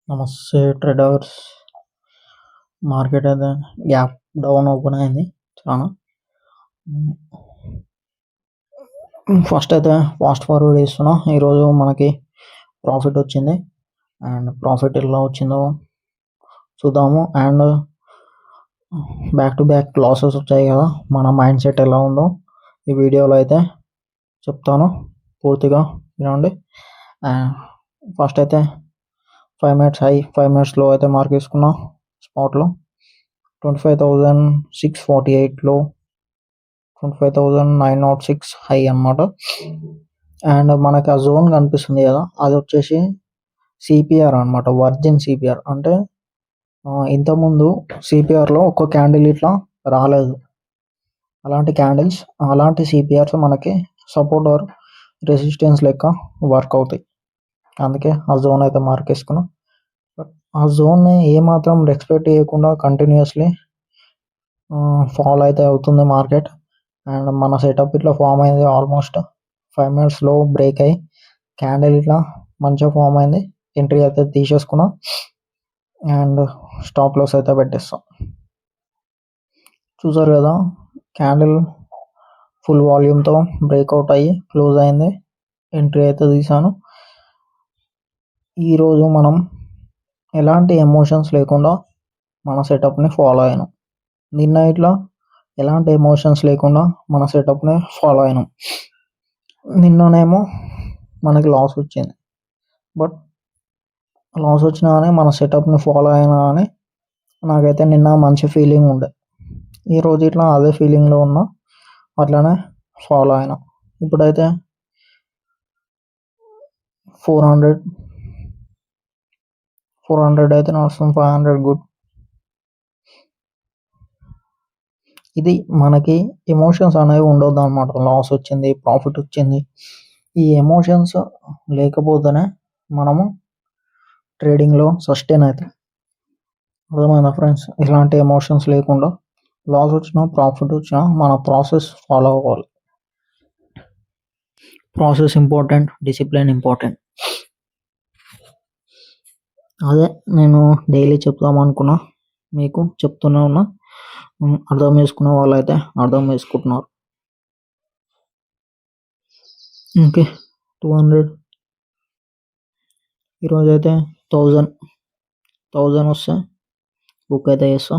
నమస్తే traders. Market అయితే gap down open అయింది చాలా. ఫస్ట్ అయితే ఫాస్ట్ ఫార్వర్డ్ ఇస్తున్నా. ఈరోజు మనకి ప్రాఫిట్ వచ్చింది అండ్ ప్రాఫిట్ ఎలా వచ్చిందో చూద్దాము. And back to back losses వచ్చాయి కదా, మన మైండ్ సెట్ ఎలా ఉందో ఈ వీడియోలో అయితే చెప్తాను, పూర్తిగా వినండి. ఫస్ట్ అయితే 5 మినిట్స్ హై, 5 మినిట్స్ లో అయితే మార్క్ చేసుకున్నా. స్పాట్లో 25,648 లో, 25,906 హై అన్నమాట. అండ్ మనకి ఆ జోన్ కనిపిస్తుంది కదా, అది వచ్చేసి సిపిఆర్ అన్నమాట, వర్జిన్ సిపిఆర్. అంటే ఇంతకుముందు సిపిఆర్లో ఒక్క క్యాండిల్ ఇట్లా రాలేదు. అలాంటి సిపిఆర్స్ మనకి సపోర్ట్ ఆర్ రెసిస్టెన్స్ లెక్క వర్క్ అవుతాయి. అందుకే ఆ జోన్ అయితే మార్క్ చేసుకున్నాం. బట్ ఆ జోన్ని ఏమాత్రం రెస్పెక్ట్ చేయకుండా కంటిన్యూస్లీ ఫాల్ అయితే అవుతుంది మార్కెట్. అండ్ మన సెటప్ ఇట్లా ఫామ్ అయింది. ఆల్మోస్ట్ 5 మినిట్స్లో బ్రేక్ అయ్యి క్యాండిల్ ఇట్లా మంచిగా ఫామ్ అయింది. ఎంట్రీ అయితే తీసేసుకున్నాం అండ్ స్టాప్ లాస్ అయితే పెట్టేస్తాం. చూసారు కదా, క్యాండిల్ ఫుల్ వాల్యూమ్తో బ్రేక్అవుట్ అయ్యి క్లోజ్ అయింది. ఎంట్రీ అయితే తీసాను. ఈరోజు మనం ఎలాంటి ఎమోషన్స్ లేకుండా మన సెటప్ని ఫాలో అయినాం. నిన్న ఇట్లా ఎలాంటి ఎమోషన్స్ లేకుండా మన సెటప్ని ఫాలో అయినాం. నిన్ననేమో మనకి లాస్ వచ్చింది. బట్ లాస్ వచ్చినా కానీ మన సెటప్ని ఫాలో అయినా కానీ నాకైతే నిన్న మంచి ఫీలింగ్ ఉండే. ఈరోజు ఇట్లా అదే ఫీలింగ్లో ఉన్నా, అట్లానే ఫాలో అయినా. ఇప్పుడైతే 400 అయితే నడుస్తుంది, 500 గుడ్. ఇది మనకి ఎమోషన్స్ అనేవి ఉండొద్దు అనమాట. లాస్ వచ్చింది, ప్రాఫిట్ వచ్చింది, ఈ ఎమోషన్స్ లేకపోతేనే మనము ట్రేడింగ్లో సస్టైన్ అవుతాం. అర్థమైందా ఫ్రెండ్స్? ఇలాంటి ఎమోషన్స్ లేకుండా లాస్ వచ్చినా ప్రాఫిట్ వచ్చినా మన ప్రాసెస్ ఫాలో అవ్వాలి. Process important, discipline important. అదే నేను డైలీ చెప్దాం అనుకున్నా, మీకు చెప్తూనే ఉన్నా. అర్థం చేసుకున్న వాళ్ళు అయితే అర్థం చేసుకుంటున్నారు. ఓకే, 200 ఈరోజు అయితే 1000 వస్తే బుక్ అయితే చేస్తా.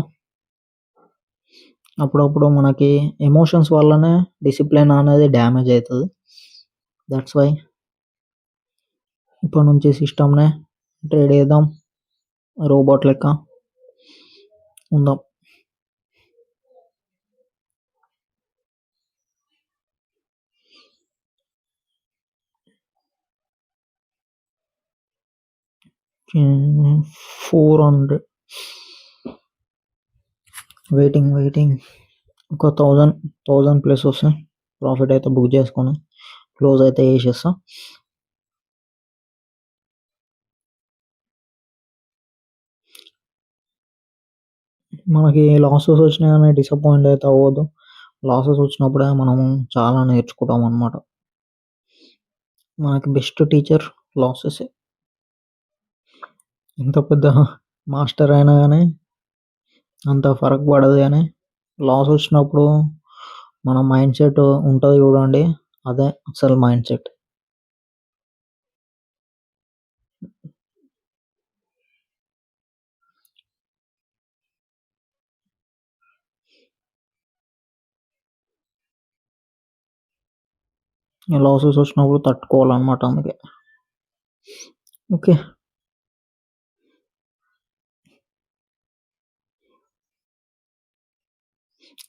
అప్పుడప్పుడు మనకి ఎమోషన్స్ వల్లనే డిసిప్లిన్ అనేది డ్యామేజ్ అవుతుంది. దట్స్ వై ఇప్పటి నుంచి సిస్టమ్నే ట్రేడ్ చేద్దాం, రోబోట్ లెక్క ఉందాం. Hmm, 400 వెయిటింగ్ ఒక 1000 ప్లస్ వస్తే ప్రాఫిట్ అయితే బుక్ చేసుకొని క్లోజ్ అయితే చేసేస్తా. మనకి లాసెస్ వచ్చినా కానీ డిసప్పాయింట్ అయితే అవ్వదు. లాసెస్ వచ్చినప్పుడే మనము చాలా నేర్చుకుంటాం అన్నమాట. మనకి బెస్ట్ టీచర్ లాసెస్. ఎంత పెద్ద మాస్టర్ అయినా కానీ అంత ఫరక్ పడదు. కానీ లాస్ వచ్చినప్పుడు మన మైండ్ సెట్ ఉంటుంది చూడండి, అదే అసలు మైండ్ సెట్. లాసెస్ వచ్చినప్పుడు తట్టుకోవాలన్నమాట. అందుకే okay.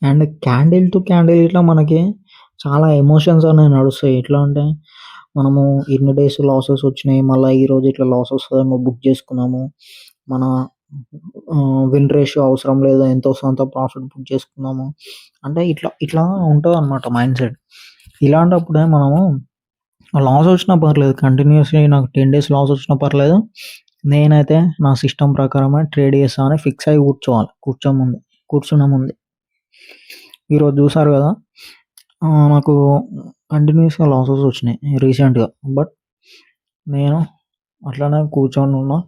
And candle to candle ఇట్లా మనకి చాలా ఎమోషన్స్ అనేవి నడుస్తాయి. ఎట్లా అంటే మనము ఇన్ని డేస్ లాసెస్ వచ్చినాయి, మళ్ళీ ఈరోజు ఇట్లా లాస్ వస్తుందేమో బుక్ చేసుకున్నాము, మన విన్ రేషియో అవసరం లేదు, ఎంత వస్తుందో అంత ప్రాఫిట్ బుక్ చేసుకున్నాము అంటే ఇట్లా ఉంటుంది అన్నమాట మైండ్ సెట్. ఇలాంటప్పుడే మనము లాస్ వచ్చినా పర్లేదు, కంటిన్యూస్లీ నాకు 10 డేస్ లాస్ వచ్చినా పర్లేదు, నేనైతే నా సిస్టమ్ ప్రకారమే ట్రేడ్ చేస్తామని ఫిక్స్ అయ్యి కూర్చోవాలి. కూర్చున్న ముందు ఈరోజు చూసారు కదా, నాకు కంటిన్యూస్గా లాసెస్ వచ్చినాయి రీసెంట్గా. బట్ నేను అట్లానే కూర్చొని ఉన్నా.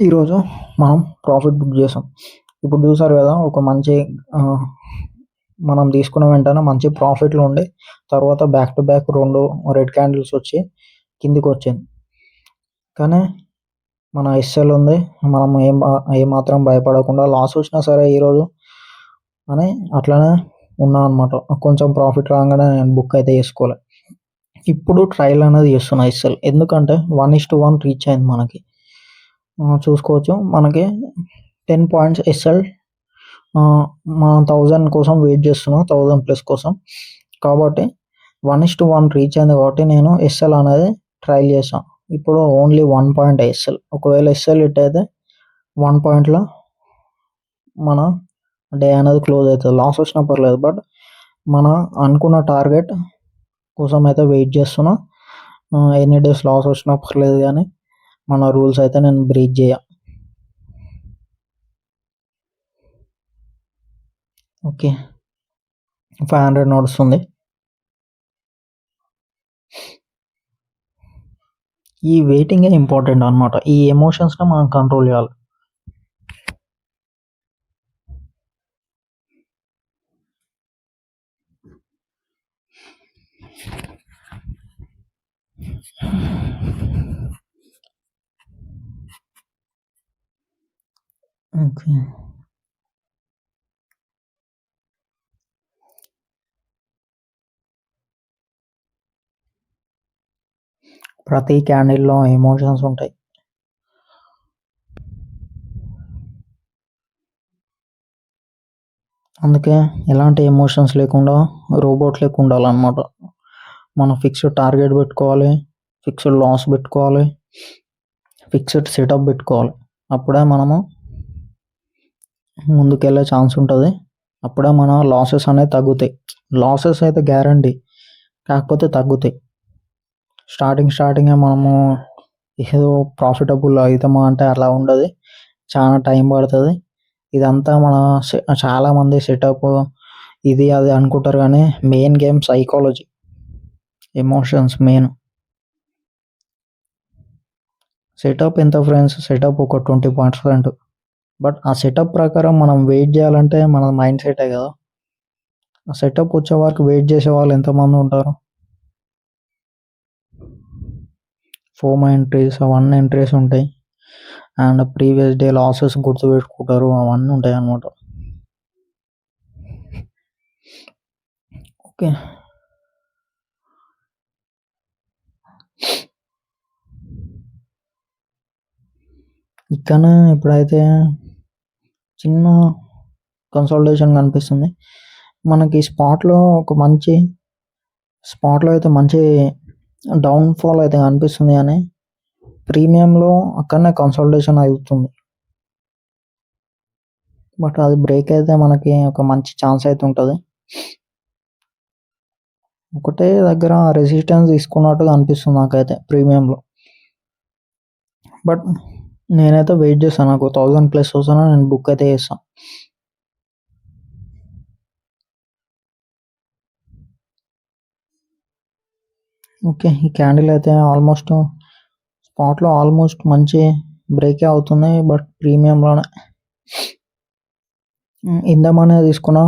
ఈరోజు మనం ప్రాఫిట్ బుక్ చేసాం. ఇప్పుడు చూసారు కదా, ఒక మంచి మనం తీసుకున్న వెంటనే మంచి ప్రాఫిట్లో ఉండి తర్వాత back to back 2 red candles వచ్చి కిందికి వచ్చింది. కానీ మన ఎస్ఎల్ ఉంది, మనం ఏమాత్రం భయపడకుండా లాస్ వచ్చినా సరే ఈరోజు అని అట్లనే ఉన్నా అనమాట. కొంచెం ప్రాఫిట్ రాగానే నేను బుక్ అయితే చేసుకోలే. ఇప్పుడు ట్రయల్ అనేది చేస్తున్నా ఎస్ఎల్, ఎందుకంటే 1:1 రీచ్ అయింది మనకి. చూసుకోవచ్చు మనకి 10 పాయింట్స్ ఎస్ఎల్. మనం 1000 కోసం వెయిట్ చేస్తున్నాం, 1000+ కోసం. కాబట్టి 1:1 రీచ్ అయింది కాబట్టి నేను ఎస్ఎల్ అనేది ట్రయల్ చేసాను. ఇప్పుడు ఓన్లీ 1 పాయింట్ ఎస్ఎల్. ఒకవేళ ఎస్ఎల్ హిట్ అయితే 1 పాయింట్లో మన డే అనేది క్లోజ్ అవుతుంది. లాస్ వచ్చినా పర్లేదు, బట్ మన అనుకున్న టార్గెట్ కోసం అయితే వెయిట్ చేస్తున్నా. ఎన్ని డేస్ లాస్ వచ్చినా పర్లేదు, కానీ మన రూల్స్ అయితే నేను బ్రేక్ చేయ. ఓకే, 500 నడుస్తుంది. ఈ వెయిటింగే ఇంపార్టెంట్ అనమాట. ఈ ఎమోషన్స్ని మనం కంట్రోల్ చేయాలి. ఓకే, ప్రతి క్యాండిల్లో ఎమోషన్స్ ఉంటాయి. అందుకే ఎలాంటి ఎమోషన్స్ లేకుండా రోబోట్ లెక్క ఉండాలన్నమాట. మనం ఫిక్స్డ్ టార్గెట్ పెట్టుకోవాలి, ఫిక్స్డ్ లాస్ పెట్టుకోవాలి, ఫిక్స్డ్ సెటప్ పెట్టుకోవాలి. అప్పుడే మనము ముందుకెళ్ళే ఛాన్స్ ఉంటుంది. అప్పుడే మన లాసెస్ అనేవి తగ్గుతాయి. లాసెస్ అయితే గ్యారంటీ, కాకపోతే తగ్గుతాయి. స్టార్టింగే మనము ఏదో ప్రాఫిటబుల్ అవుతామా అంటే అలా ఉండదు, చాలా టైం పడుతుంది. ఇదంతా మన చాలామంది సెటప్ ఇది అది అనుకుంటారు, కానీ main game psychology, emotions main. Setup ఎంత ఫ్రెండ్స్, సెటప్ ఒక 20%. బట్ ఆ సెటప్ ప్రకారం మనం వెయిట్ చేయాలంటే మన మైండ్ సెటే కదా. ఆ సెటప్ వచ్చే వరకు వెయిట్ చేసే వాళ్ళు ఎంతమంది ఉంటారు? 4 ఎంట్రీస్, 1 ఎంట్రీస్ ఉంటాయి. అండ్ ప్రీవియస్ డే లాసెస్ గుర్తుపెట్టుకుంటారు, అవన్నీ ఉంటాయి అన్నమాట. ఓకే, ఇక్కడ ఇప్పుడైతే చిన్న కన్సల్టేషన్ కనిపిస్తుంది మనకి. స్పాట్లో అయితే మంచి డౌన్ఫాల్ అయితే కనిపిస్తుంది, కానీ ప్రీమియంలో అక్కడనే కన్సల్టేషన్ అవుతుంది. బట్ అది బ్రేక్ అయితే మనకి ఒక మంచి ఛాన్స్ అయితే ఉంటుంది. ఒకటే దగ్గర రెసిస్టెన్స్ తీసుకున్నట్టుగా అనిపిస్తుంది నాకైతే ప్రీమియంలో. బట్ నేనైతే వెయిట్ చేస్తాను, నాకు 1000+ వస్తాను, నేను బుక్ అయితే చేస్తాను. ఓకే, ఈ క్యాండిల్ అయితే ఆల్మోస్ట్ స్పాట్లో ఆల్మోస్ట్ మంచి బ్రేకే అవుతుంది, బట్ ప్రీమియంలోనే ఇందమనే తీసుకున్నా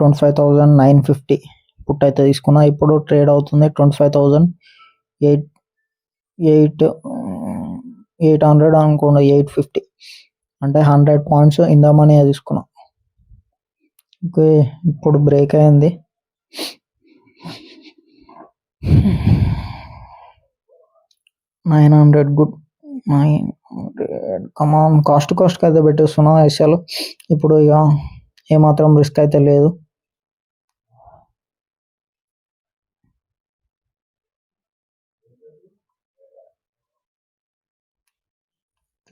25,950 పుట్ అయితే తీసుకున్నా. ఇప్పుడు ట్రేడ్ అవుతుంది 25,800 అనుకోండి, 850, అంటే 100 పాయింట్స్ ఇందమనే తీసుకున్నా. ఓకే, ఇప్పుడు బ్రేక్ అయింది. 900 గుడ్, 900 కమాన్. కాస్ట్కి అయితే పెట్టేస్తున్నా ఎస్ఎల్. ఇప్పుడు ఇక ఏమాత్రం రిస్క్ అయితే లేదు.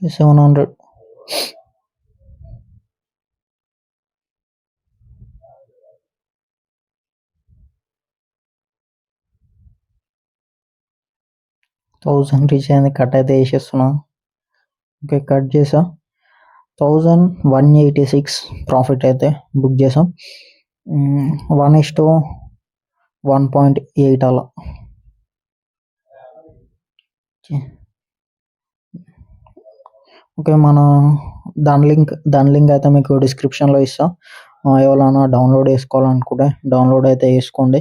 700, రీచ్ అయింది. కట్ అయితే వేసేస్తున్నా. ఓకే, కట్ చేసా. 1186 ప్రాఫిట్ అయితే బుక్ చేసాం. 1:1.8 అలా. ఓకే. దాని లింక్ అయితే మీకు డిస్క్రిప్షన్‌లో ఇస్తా. ఎవరైనా డౌన్‌లోడ్ చేసుకోవాలనుకుంటే డౌన్‌లోడ్ అయితే చేసుకోండి.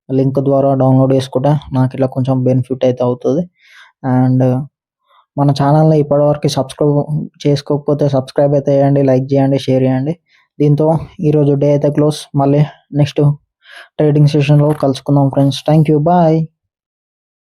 లింక్ ద్వారా డౌన్‌లోడ్ చేసుకుంటే నాకిట్లా కొంచెం బెనిఫిట్ అయితే అవుతది. అండ్ మన ఛానల్‌ని ఇప్పటివరకు చేసుకోకపోతే సబ్స్క్రైబ్ అయితే చేయండి, లైక్ చేయండి, షేర్ చేయండి. దీంతో ఈరోజు డే అయితే క్లోజ్. మళ్ళీ నెక్స్ట్ ట్రేడింగ్ సెషన్‌లో కలుసుకుందాం ఫ్రెండ్స్. Thank you. బాయ్.